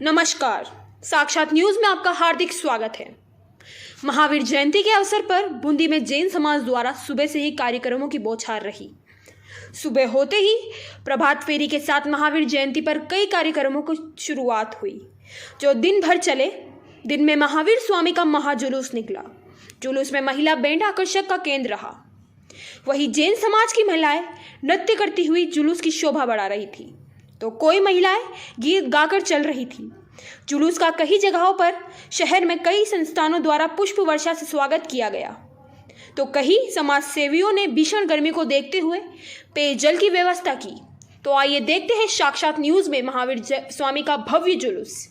नमस्कार, साक्षात न्यूज में आपका हार्दिक स्वागत है। महावीर जयंती के अवसर पर बूंदी में जैन समाज द्वारा सुबह से ही कार्यक्रमों की बौछार रही। सुबह होते ही प्रभात फेरी के साथ महावीर जयंती पर कई कार्यक्रमों की शुरुआत हुई, जो दिन भर चले। दिन में महावीर स्वामी का महाजुलूस निकला। जुलूस में महिला बैंड आकर्षक का केंद्र रहा। वहीं जैन समाज की महिलाएं नृत्य करती हुई जुलूस की शोभा बढ़ा रही थी, तो कोई महिलाएं गीत गाकर चल रही थी। जुलूस का कई जगहों पर शहर में कई संस्थानों द्वारा पुष्प वर्षा से स्वागत किया गया, तो कई समाज सेवियों ने भीषण गर्मी को देखते हुए पेयजल की व्यवस्था की। तो आइए देखते हैं साक्षात न्यूज में महावीर स्वामी का भव्य जुलूस।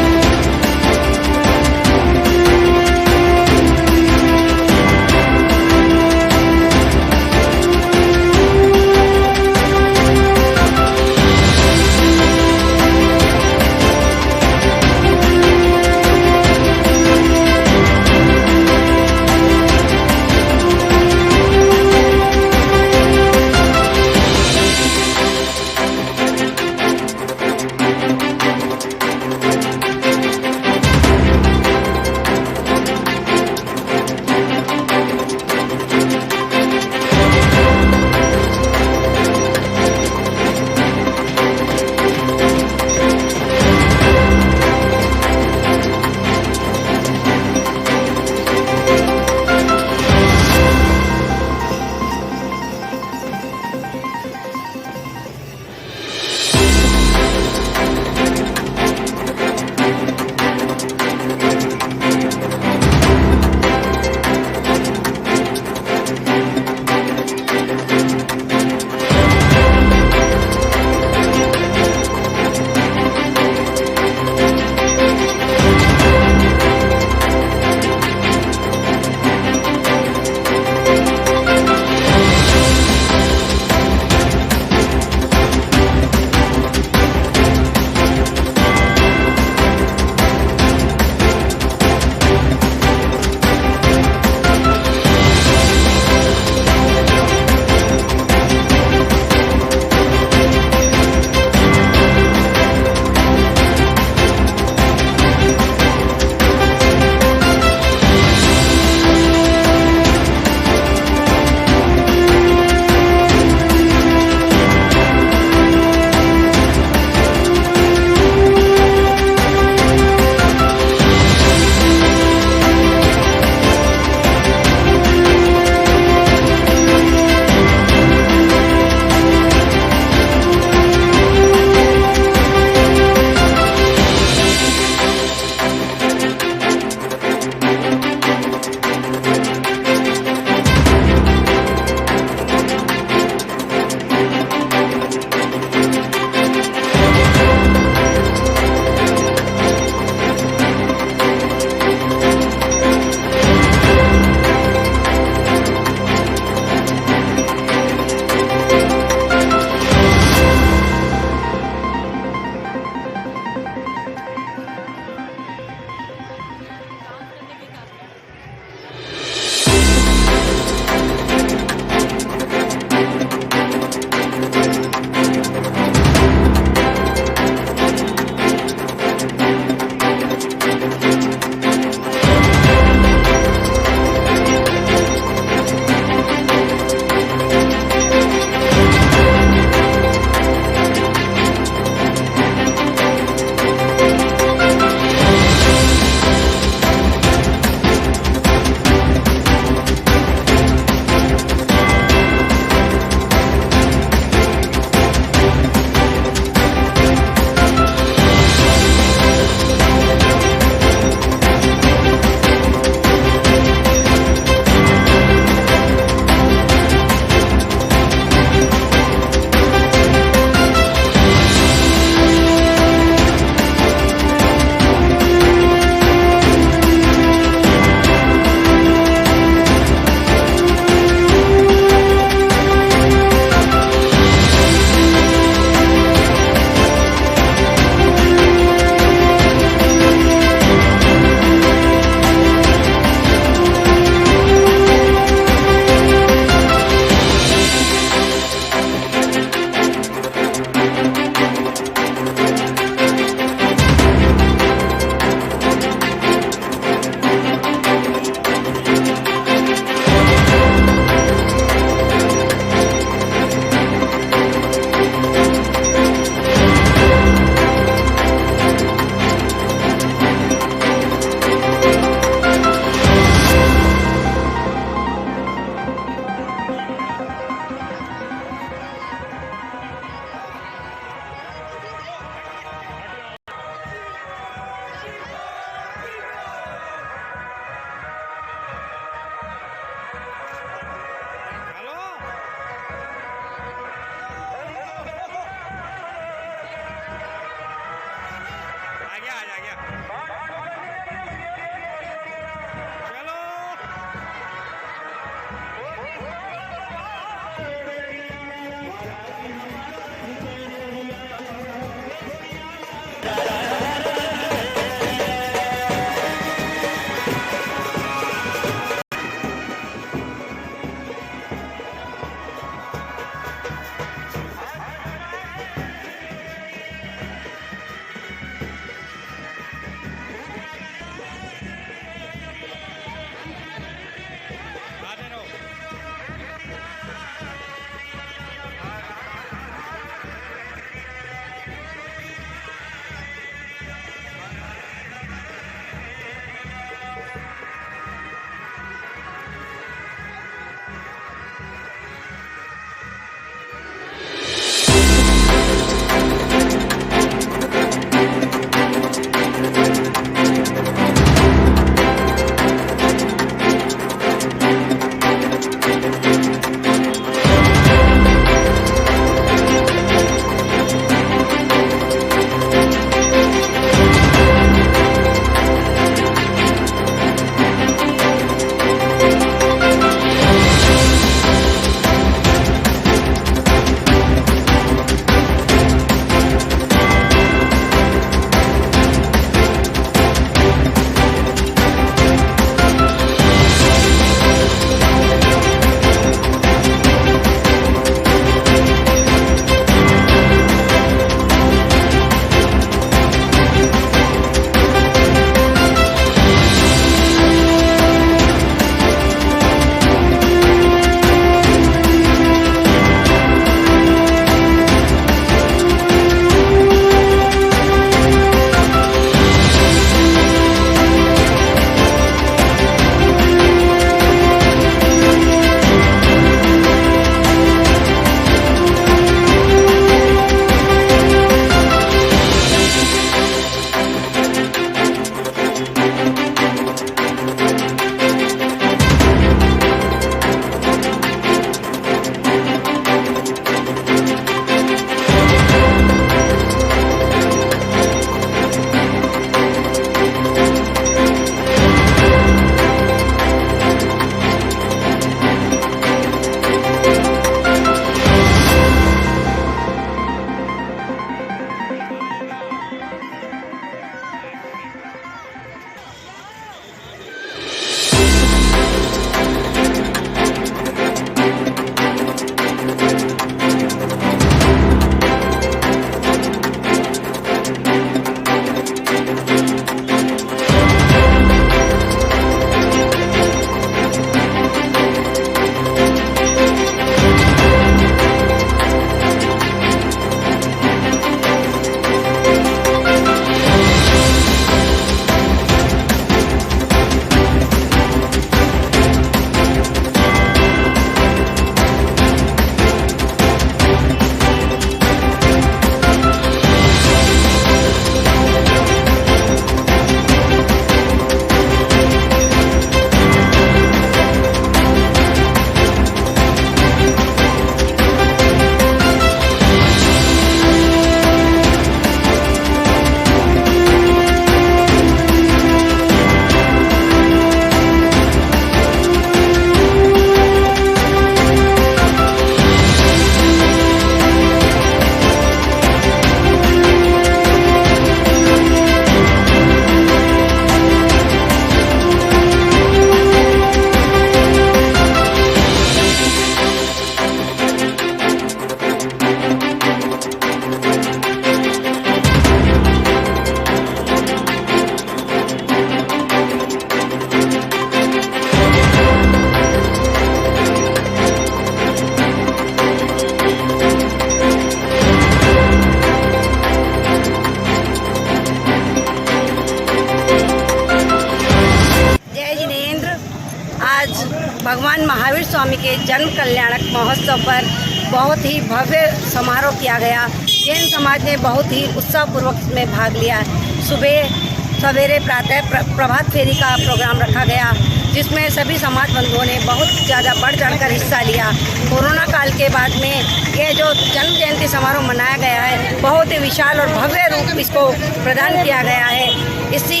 के जन कल्याणक महोत्सव पर बहुत ही भव्य समारोह किया गया। जैन समाज ने बहुत ही उत्साहपूर्वक इसमें भाग लिया। सुबह सवेरे प्रातः प्रभात फेरी का प्रोग्राम रखा गया, जिसमें सभी समाज बंधुओं ने बहुत ज़्यादा बढ़ चढ़कर हिस्सा लिया। कोरोना काल के बाद में ये जो जन्म जयंती समारोह मनाया गया है, बहुत ही विशाल और भव्य रूप इसको प्रदान किया गया है। इसी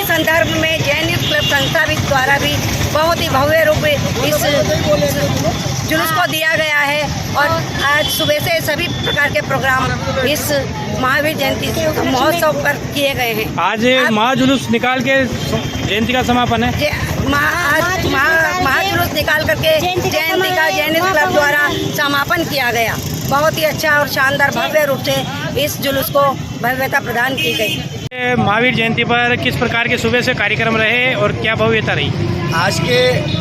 संदर्भ में जैन यूथ क्लब संस्था भी द्वारा भी बहुत ही भव्य रूप इस जुलूस को दिया गया है और आज सुबह से सभी प्रकार के प्रोग्राम इस महावीर जयंती महोत्सव पर किए गए हैं। आज महाजुलूस निकाल के जयंती का समापन है। आज महाजुलूस निकाल करके जयंती का जैन यूथ क्लब द्वारा समापन किया गया। बहुत ही अच्छा और शानदार भव्य रूप से इस जुलूस को भव्यता प्रदान की गई। महावीर जयंती पर किस प्रकार के सुबह से कार्यक्रम रहे और क्या भव्यता रही? आज के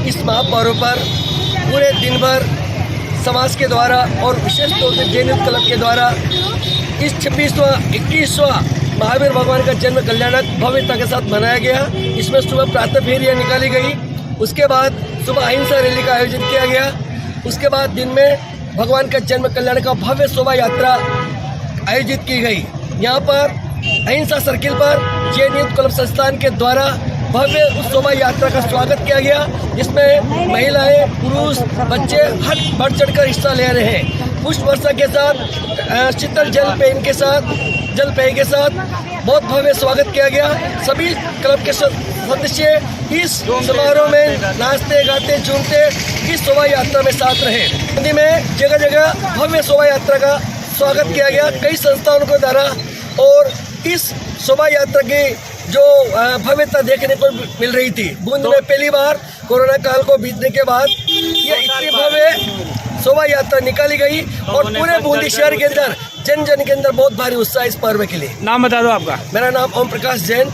इस महापर्व पर पूरे दिन भर समाज के द्वारा और विशेष तौर से जैन यूथ क्लब के द्वारा इस 26वां 21वां महावीर भगवान का जन्म कल्याणक भव्यता के साथ मनाया गया। इसमें सुबह प्रातः फेरियाँ निकाली गई, उसके बाद सुबह अहिंसा रैली का आयोजन किया गया, उसके बाद दिन में भगवान का जन्म कल्याण का भव्य शोभा यात्रा आयोजित की गई। यहाँ पर अहिंसा सर्किल पर जैन यूथ क्लब संस्थान के द्वारा भव्य उस शोभा यात्रा का स्वागत किया गया, जिसमें महिलाएं, पुरुष, बच्चे हर बढ़ चढ़कर हिस्सा ले रहे हैं। पुष्प वर्षा के साथ, शीतल जल पेय के साथ बहुत भव्य स्वागत किया गया। सभी क्लब के सदस्य इस समारोह में नाचते गाते झूमते इस शोभा यात्रा में साथ रहे। हिंदी में जगह जगह भव्य शोभा यात्रा का स्वागत किया गया कई संस्थाओं के द्वारा, और इस शोभा यात्रा की जो भव्यता देखने को मिल रही थी। बूंद में पहली बार कोरोना काल को बीतने के बाद ये इतनी भव्य शोभा यात्रा निकाली गई और पूरे बूंदी शहर के अंदर जन के अंदर बहुत भारी उत्साह इस पर्व के लिए। नाम बता दो आपका। मेरा नाम ओम प्रकाश जैन।